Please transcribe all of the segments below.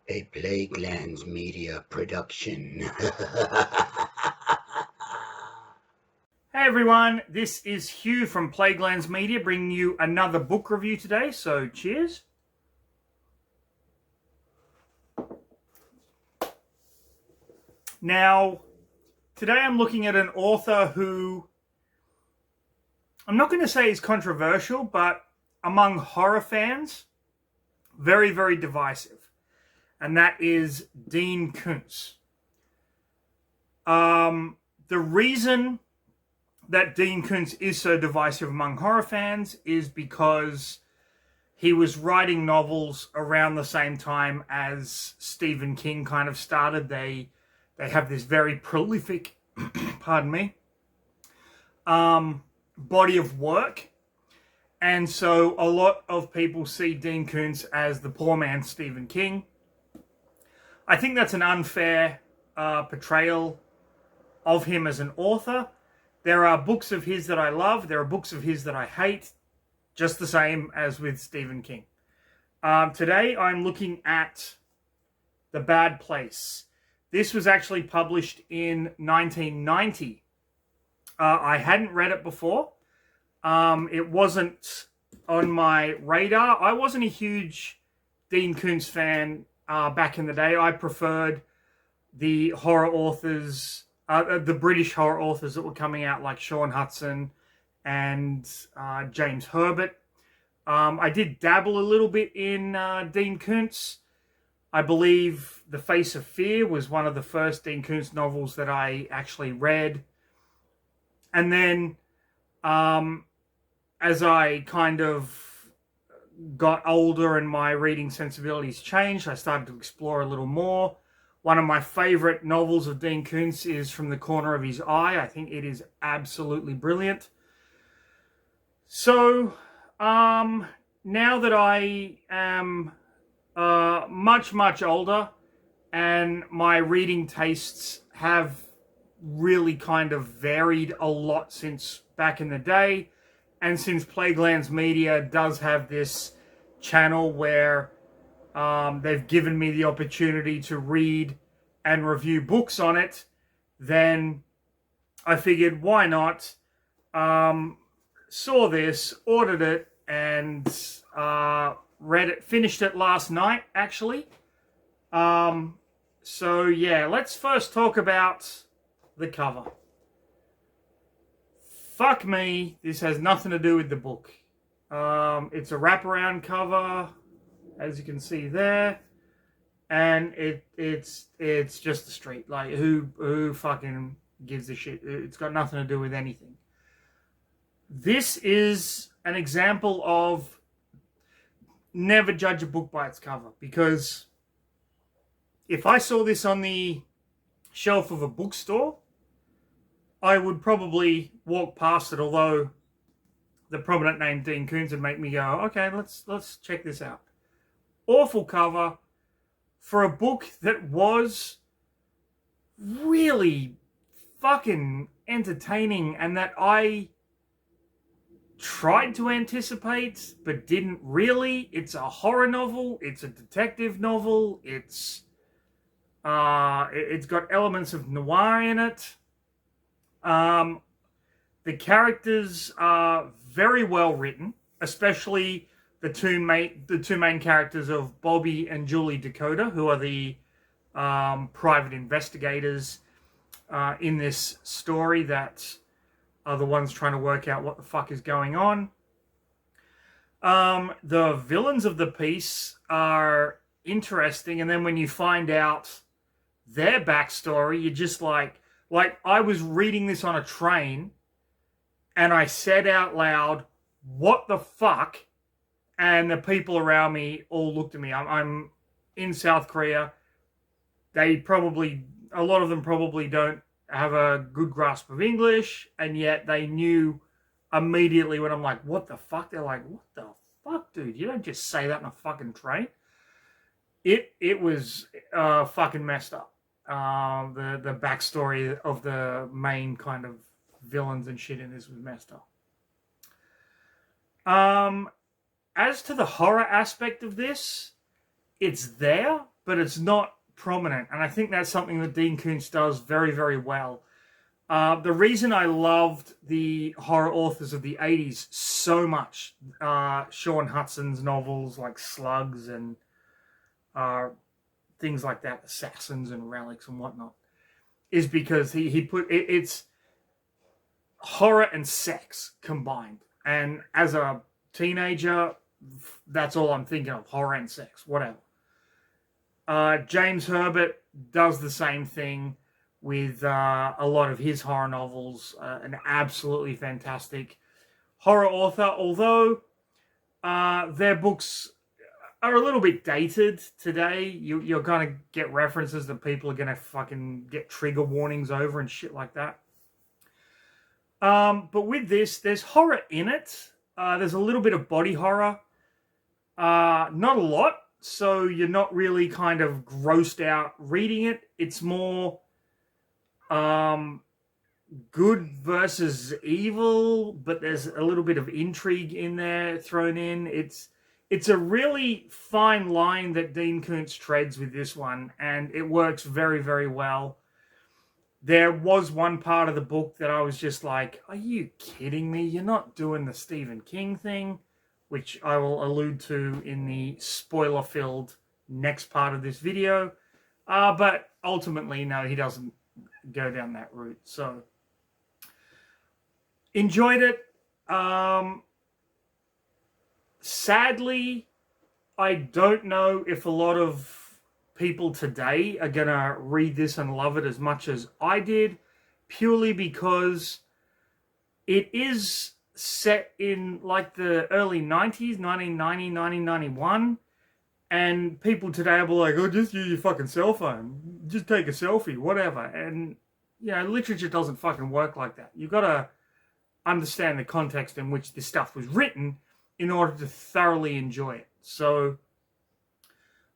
A Plaguelands Media production. Hey everyone, this is Hugh from Plaguelands Media bringing you another book review today, so cheers. Now, today I'm looking at an author who, I'm not going to say is controversial, but among horror fans, very, very divisive. And that is Dean Koontz. The reason that Dean Koontz is so divisive among horror fans is because he was writing novels around the same time as Stephen King kind of started. They have this very prolific, pardon me, body of work. And so a lot of people see Dean Koontz as the poor man's Stephen King. I think that's an unfair portrayal of him as an author. There are books of his that I love. There are books of his that I hate. Just the same as with Stephen King. Today I'm looking at The Bad Place. This was actually published in 1990. I hadn't read it before. It wasn't on my radar. I wasn't a huge Dean Koontz fan back in the day. I preferred the horror authors, the British horror authors that were coming out, like Sean Hudson and James Herbert. I did dabble a little bit in Dean Koontz. I believe The Face of Fear was one of the first Dean Koontz novels that I actually read. And then as I kind of got older and my reading sensibilities changed, I started to explore a little more. One of my favorite novels of Dean Koontz is From the Corner of His Eye. I think it is absolutely brilliant. So, now that I am much, much older and my reading tastes have really kind of varied a lot since back in the day, and since Plaguelands Media does have this channel where they've given me the opportunity to read and review books on it, then I figured, why not? Saw this, ordered it, and read it, finished it last night, actually. So yeah, let's first talk about the cover. Fuck me, this has nothing to do with the book. It's a wraparound cover, as you can see there, and it's just the street. Like, who fucking gives a shit? It's got nothing to do with anything. This is an example of never judge a book by its cover, because if I saw this on the shelf of a bookstore, I would probably walk past it, although the prominent name Dean Koontz would make me go, okay, let's check this out. Awful cover for a book that was really fucking entertaining and that I tried to anticipate but didn't really. It's a horror novel, it's a detective novel, it's got elements of noir in it. The characters are very well written, especially the two main characters of Bobby and Julie Dakota, who are the private investigators in this story that are the ones trying to work out what the fuck is going on. The villains of the piece are interesting, and then when you find out their backstory, you're just like I was reading this on a train, and I said out loud, "What the fuck?" And the people around me all looked at me. I'm in South Korea. A lot of them probably don't have a good grasp of English, and yet they knew immediately when I'm like, "What the fuck?" They're like, "What the fuck, dude? You don't just say that on a fucking train." It was fucking messed up. The backstory of the main kind of villains and shit in this was messed up. As to the horror aspect of this, it's there, but it's not prominent. And I think that's something that Dean Koontz does very, very well. The reason I loved the horror authors of the 80s so much, Sean Hudson's novels like Slugs and things like that, Assassins and Relics and whatnot, is because he put it's horror and sex combined. And as a teenager, that's all I'm thinking of, horror and sex, whatever. James Herbert does the same thing with a lot of his horror novels. An absolutely fantastic horror author, although their books are a little bit dated today. You're going to get references that people are going to fucking get trigger warnings over and shit like that. But with this, there's horror in it. There's a little bit of body horror. Not a lot, so you're not really kind of grossed out reading it. It's more good versus evil, but there's a little bit of intrigue in there thrown in. It's a really fine line that Dean Koontz treads with this one, and it works very, very well. There was one part of the book that I was just like, are you kidding me? You're not doing the Stephen King thing, which I will allude to in the spoiler-filled next part of this video. But ultimately, no, he doesn't go down that route. So, enjoyed it. Sadly, I don't know if a lot of people today are going to read this and love it as much as I did, purely because it is set in like the early 90s, 1990, 1991, and people today will be like, oh, just use your fucking cell phone. Just take a selfie, whatever. And, you know, literature doesn't fucking work like that. You've got to understand the context in which this stuff was written in order to thoroughly enjoy it. So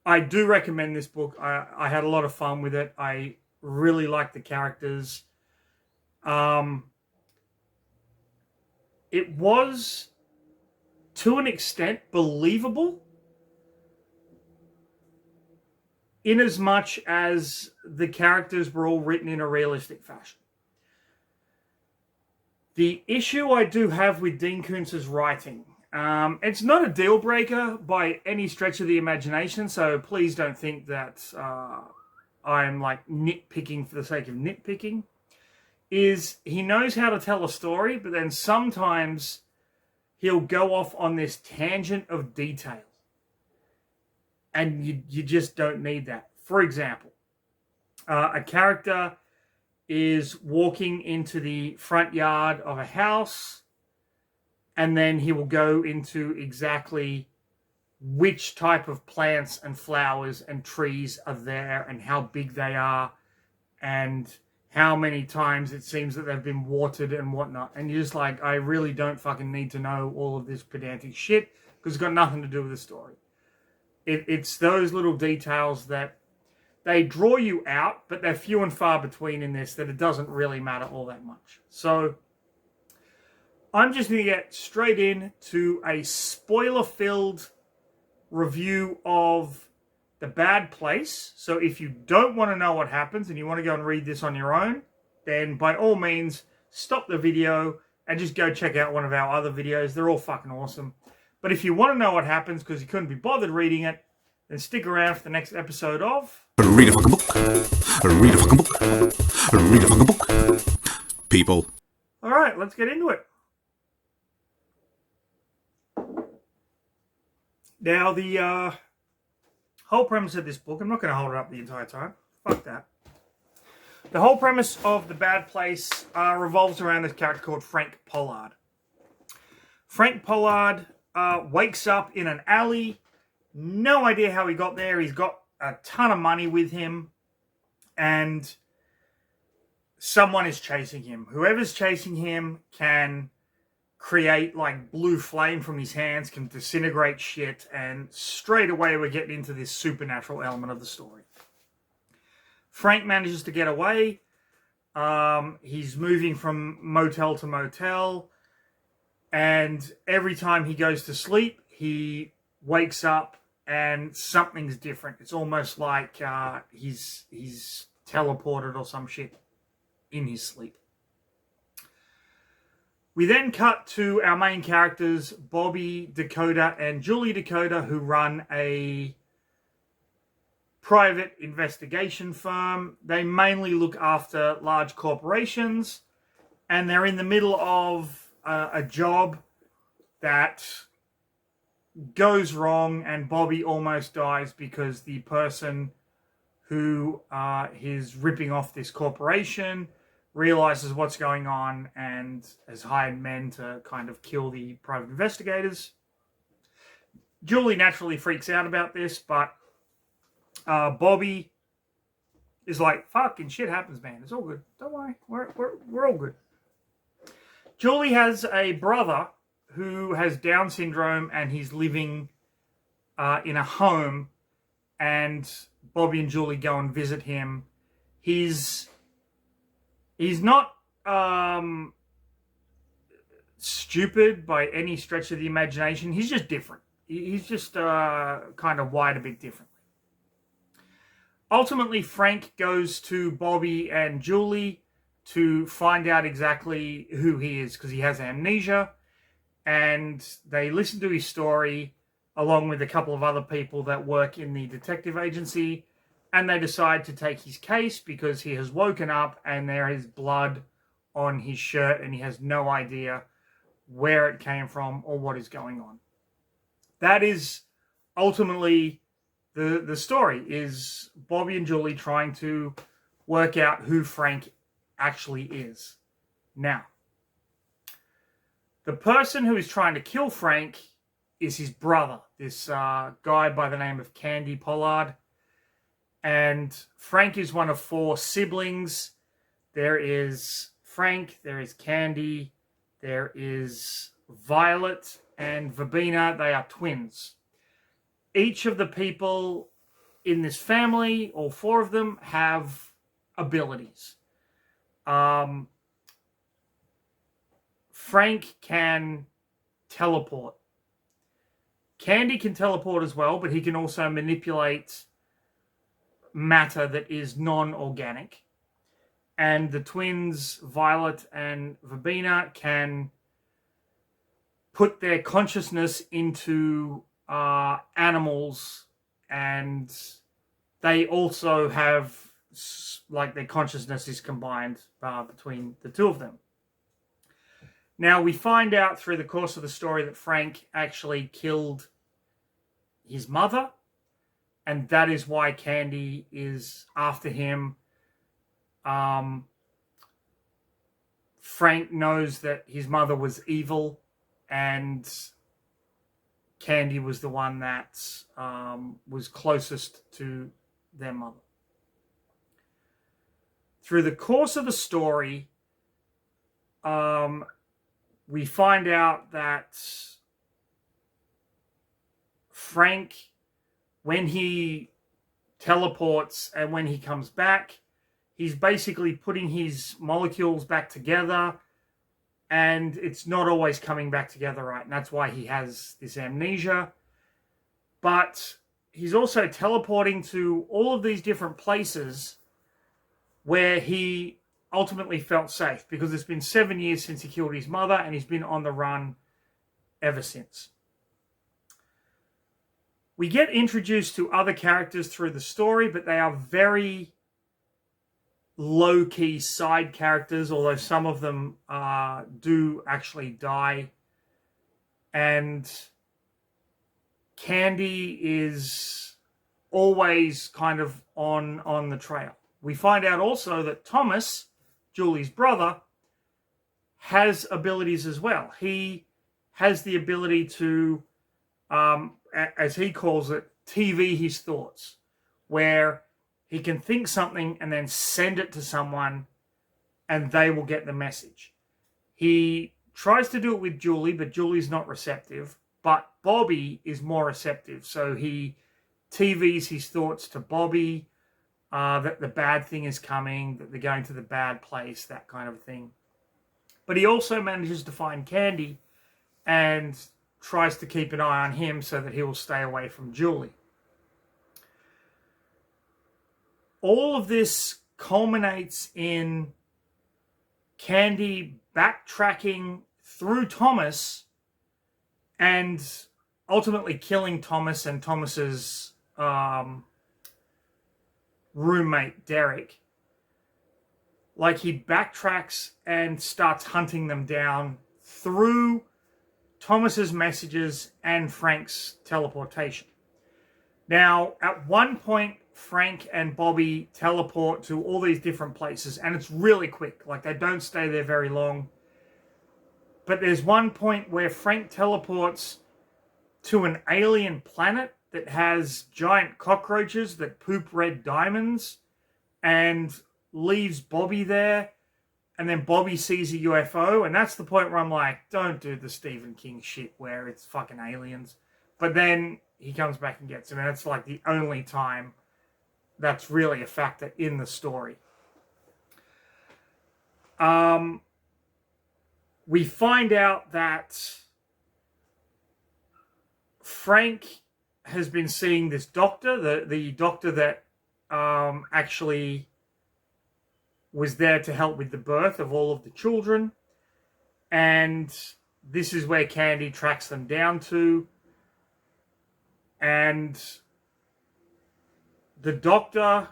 I do recommend this book. I had a lot of fun with it. I really like the characters. It was, to an extent, believable, in as much as the characters were all written in a realistic fashion. The issue I do have with Dean Koontz's writing, it's not a deal breaker by any stretch of the imagination, so please don't think that I'm like nitpicking for the sake of nitpicking, is he knows how to tell a story, but then sometimes he'll go off on this tangent of detail. And you just don't need that. For example, a character is walking into the front yard of a house, and then he will go into exactly which type of plants and flowers and trees are there and how big they are and how many times it seems that they've been watered and whatnot. And you're just like, I really don't fucking need to know all of this pedantic shit because it's got nothing to do with the story. It's those little details that they draw you out, but they're few and far between in this, that it doesn't really matter all that much. So I'm just going to get straight in to a spoiler-filled review of The Bad Place. So if you don't want to know what happens and you want to go and read this on your own, then by all means, stop the video and just go check out one of our other videos. They're all fucking awesome. But if you want to know what happens because you couldn't be bothered reading it, then stick around for the next episode of... Read a fucking book. Read a fucking book. Read a fucking book. People. Alright, let's get into it. Now, the whole premise of this book, I'm not going to hold it up the entire time. Fuck that. The whole premise of The Bad Place revolves around this character called Frank Pollard. Frank Pollard wakes up in an alley. No idea how he got there. He's got a ton of money with him. And someone is chasing him. Whoever's chasing him can create like blue flame from his hands, can disintegrate shit. And straight away we're getting into this supernatural element of the story. Frank manages to get away. He's moving from motel to motel. And every time he goes to sleep, he wakes up and something's different. It's almost like he's teleported or some shit in his sleep. We then cut to our main characters, Bobby Dakota and Julie Dakota, who run a private investigation firm. They mainly look after large corporations, and they're in the middle of a job that goes wrong, and Bobby almost dies because the person who is ripping off this corporation realizes what's going on and has hired men to kind of kill the private investigators. Julie naturally freaks out about this, but Bobby is like, fucking shit happens, man. It's all good. Don't worry. We're all good. Julie has a brother who has Down syndrome, and he's living in a home, and Bobby and Julie go and visit him. He's not stupid by any stretch of the imagination. He's just different. He's just kind of wired a bit differently. Ultimately, Frank goes to Bobby and Julie to find out exactly who he is, because he has amnesia, and they listen to his story along with a couple of other people that work in the detective agency, and they decide to take his case because he has woken up and there is blood on his shirt and he has no idea where it came from or what is going on. That is ultimately the story, is Bobby and Julie trying to work out who Frank actually is. Now, the person who is trying to kill Frank is his brother, this guy by the name of Candy Pollard. And Frank is one of 4 siblings. There is Frank, there is Candy, there is Violet, and Verbena. They are twins. Each of the people in this family, all 4 of them, have abilities. Frank can teleport. Candy can teleport as well, but he can also manipulate matter that is non-organic. And the twins, Violet and Verbena, can put their consciousness into animals, and they also have, like, their consciousness is combined between the 2 of them. Now, we find out through the course of the story that Frank actually killed his mother, and that is why Candy is after him. Frank knows that his mother was evil, and Candy was the one that was closest to their mother. Through the course of the story, we find out that Frank, when he teleports and when he comes back, he's basically putting his molecules back together, and it's not always coming back together right, and that's why he has this amnesia. But he's also teleporting to all of these different places where he ultimately felt safe, because it's been 7 years since he killed his mother, and he's been on the run ever since. We get introduced to other characters through the story, but they are very low-key side characters, although some of them do actually die. And Candy is always kind of on the trail. We find out also that Thomas, Julie's brother, has abilities as well. He has the ability to, as he calls it, TV his thoughts, where he can think something and then send it to someone and they will get the message. He tries to do it with Julie, but Julie's not receptive. But Bobby is more receptive. So he TVs his thoughts to Bobby, that the bad thing is coming, that they're going to the bad place, that kind of thing. But he also manages to find Candy and tries to keep an eye on him so that he will stay away from Julie. All of this culminates in Candy backtracking through Thomas and ultimately killing Thomas and Thomas's roommate, Derek. Like, he backtracks and starts hunting them down through Thomas's messages and Frank's teleportation. Now, at one point, Frank and Bobby teleport to all these different places, and it's really quick. Like, they don't stay there very long. But there's one point where Frank teleports to an alien planet that has giant cockroaches that poop red diamonds and leaves Bobby there. And then Bobby sees a UFO, and that's the point where I'm like, don't do the Stephen King shit where it's fucking aliens. But then he comes back and gets him, and it's like the only time that's really a factor in the story. We find out that Frank has been seeing this doctor, the doctor that actually was there to help with the birth of all of the children. And this is where Candy tracks them down to. And the doctor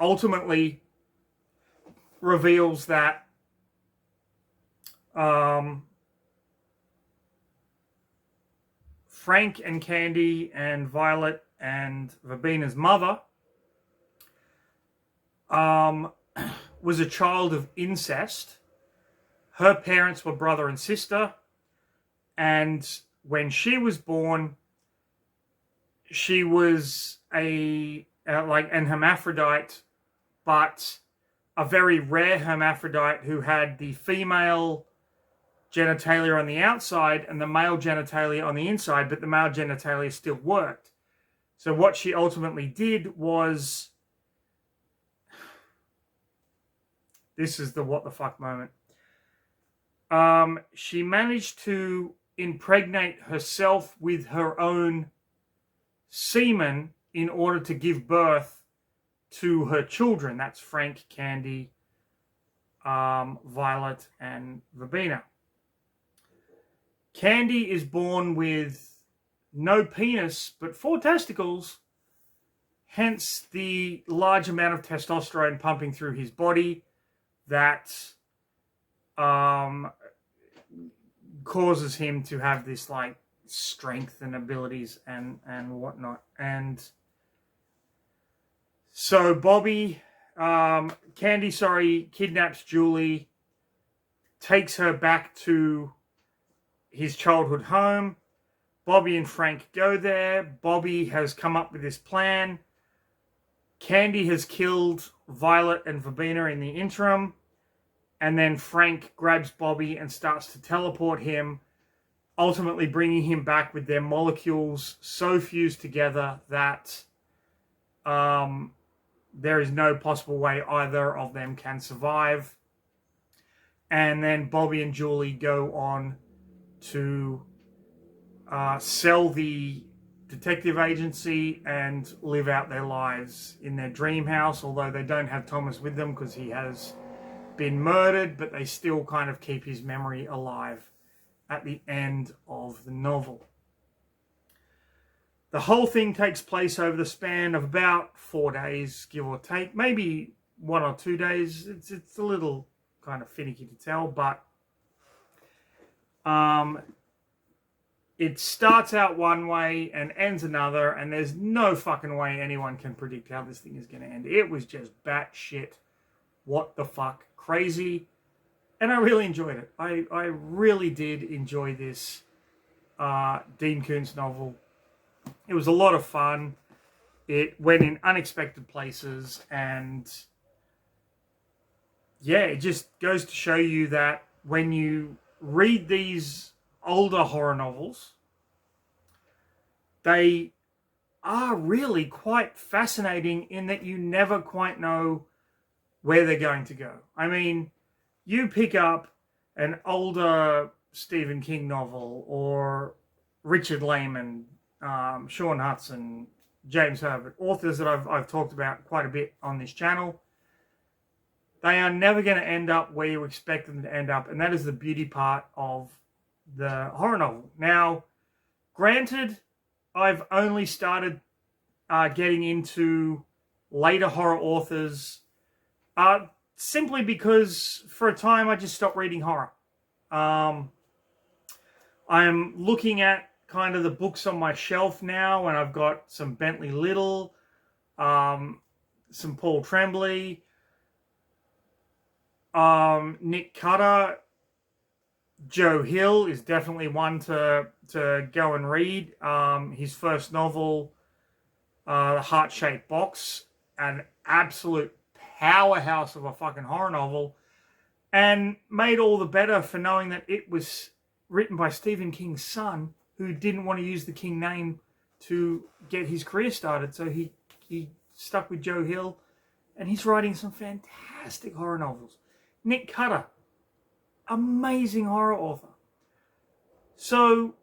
ultimately reveals that Frank and Candy and Violet and Verbina's mother was a child of incest. Her parents were brother and sister, and when she was born, she was an hermaphrodite, but a very rare hermaphrodite who had the female genitalia on the outside and the male genitalia on the inside, but the male genitalia still worked. So what she ultimately did was, this is the what the fuck moment. She managed to impregnate herself with her own semen in order to give birth to her children. That's Frank, Candy, Violet, and Verbena. Candy is born with no penis, but 4 testicles, hence the large amount of testosterone pumping through his body that causes him to have this like strength and abilities and whatnot. And so Candy kidnaps Julie, takes her back to his childhood home. Bobby and Frank go there. Bobby has come up with this plan. Candy has killed Violet and Verbena in the interim. And then Frank grabs Bobby and starts to teleport him, ultimately bringing him back with their molecules so fused together that there is no possible way either of them can survive. And then Bobby and Julie go on to sell the detective agency and live out their lives in their dream house, although they don't have Thomas with them because he has been murdered, but they still kind of keep his memory alive at the end of the novel. The whole thing takes place over the span of about 4 days, give or take, maybe 1 or 2 days. It's a little kind of finicky to tell, but it starts out one way and ends another, and there's no fucking way anyone can predict how this thing is going to end. It was just batshit, what the fuck, crazy, and I really enjoyed it. I really did enjoy this Dean Koontz novel. It was a lot of fun. It went in unexpected places, and yeah, it just goes to show you that when you read these older horror novels, they are really quite fascinating in that you never quite know where they're going to go. I mean, you pick up an older Stephen King novel, or Richard Lehman, Sean Hudson, James Herbert, authors that I've talked about quite a bit on this channel, they are never going to end up where you expect them to end up, and that is the beauty part of the horror novel. Now, granted, I've only started getting into later horror authors simply because for a time I just stopped reading horror. I'm looking at kind of the books on my shelf now, and I've got some Bentley Little, some Paul Tremblay, Nick Cutter. Joe Hill is definitely one to go and read. His first novel, The Heart-Shaped Box, an absolute powerhouse of a fucking horror novel, and made all the better for knowing that it was written by Stephen King's son, who didn't want to use the King name to get his career started. So he stuck with Joe Hill, and he's writing some fantastic horror novels. Nick Cutter, amazing horror author. So,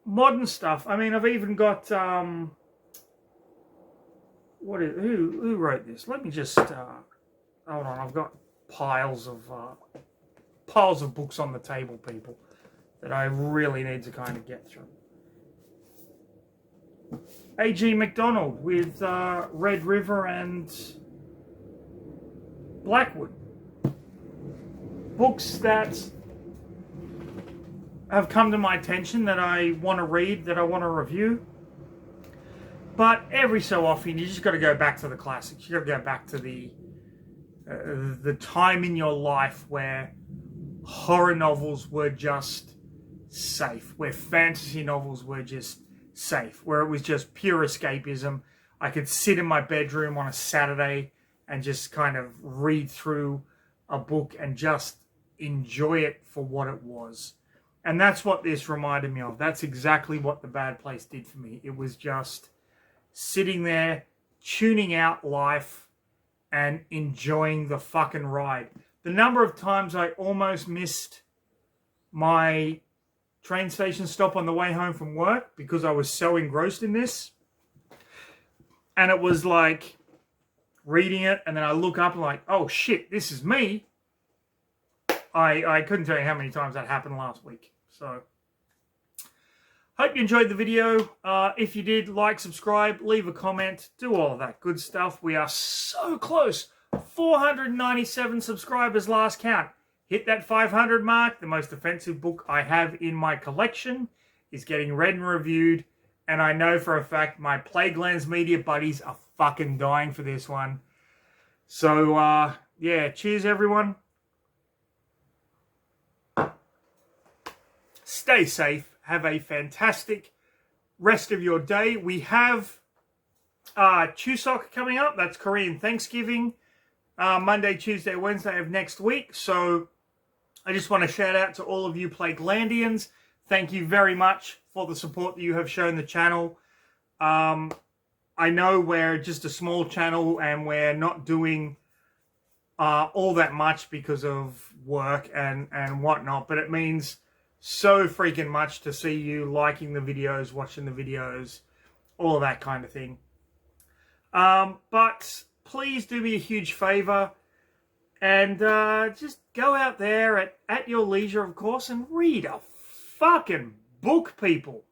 modern stuff. I mean, I've even got who wrote this? Let me just hold on. I've got piles of books on the table, people, that I really need to kind of get through. A.G. MacDonald with Red River and Blackwood. Books that have come to my attention that I want to read, that I want to review. But every so often, you just got to go back to the classics. You got to go back to the time in your life where horror novels were just safe, where fantasy novels were just safe, where it was just pure escapism. I could sit in my bedroom on a Saturday and just kind of read through a book and just enjoy it for what it was. And that's what this reminded me of. That's exactly what The Bad Place did for me. It was just sitting there, tuning out life and enjoying the fucking ride. The number of times I almost missed my train station stop on the way home from work because I was so engrossed in this. And it was like reading it, and then I look up and like, oh shit, this is me. I couldn't tell you how many times that happened last week. So, hope you enjoyed the video. If you did, like, subscribe, leave a comment, do all of that good stuff. We are so close. 497 subscribers last count. Hit that 500 mark. The most offensive book I have in my collection is getting read and reviewed. And I know for a fact my Plaguelands Media buddies are fucking dying for this one. So, yeah, cheers everyone. Stay safe. Have a fantastic rest of your day. We have Chuseok coming up. That's Korean Thanksgiving. Monday, Tuesday, Wednesday of next week. So I just want to shout out to all of you Plaguelandians. Thank you very much for the support that you have shown the channel. I know we're just a small channel and we're not doing all that much because of work and whatnot, but it means so freaking much to see you liking the videos, watching the videos, all of that kind of thing. But please do me a huge favor and just go out there at your leisure, of course, and read a fucking book, people.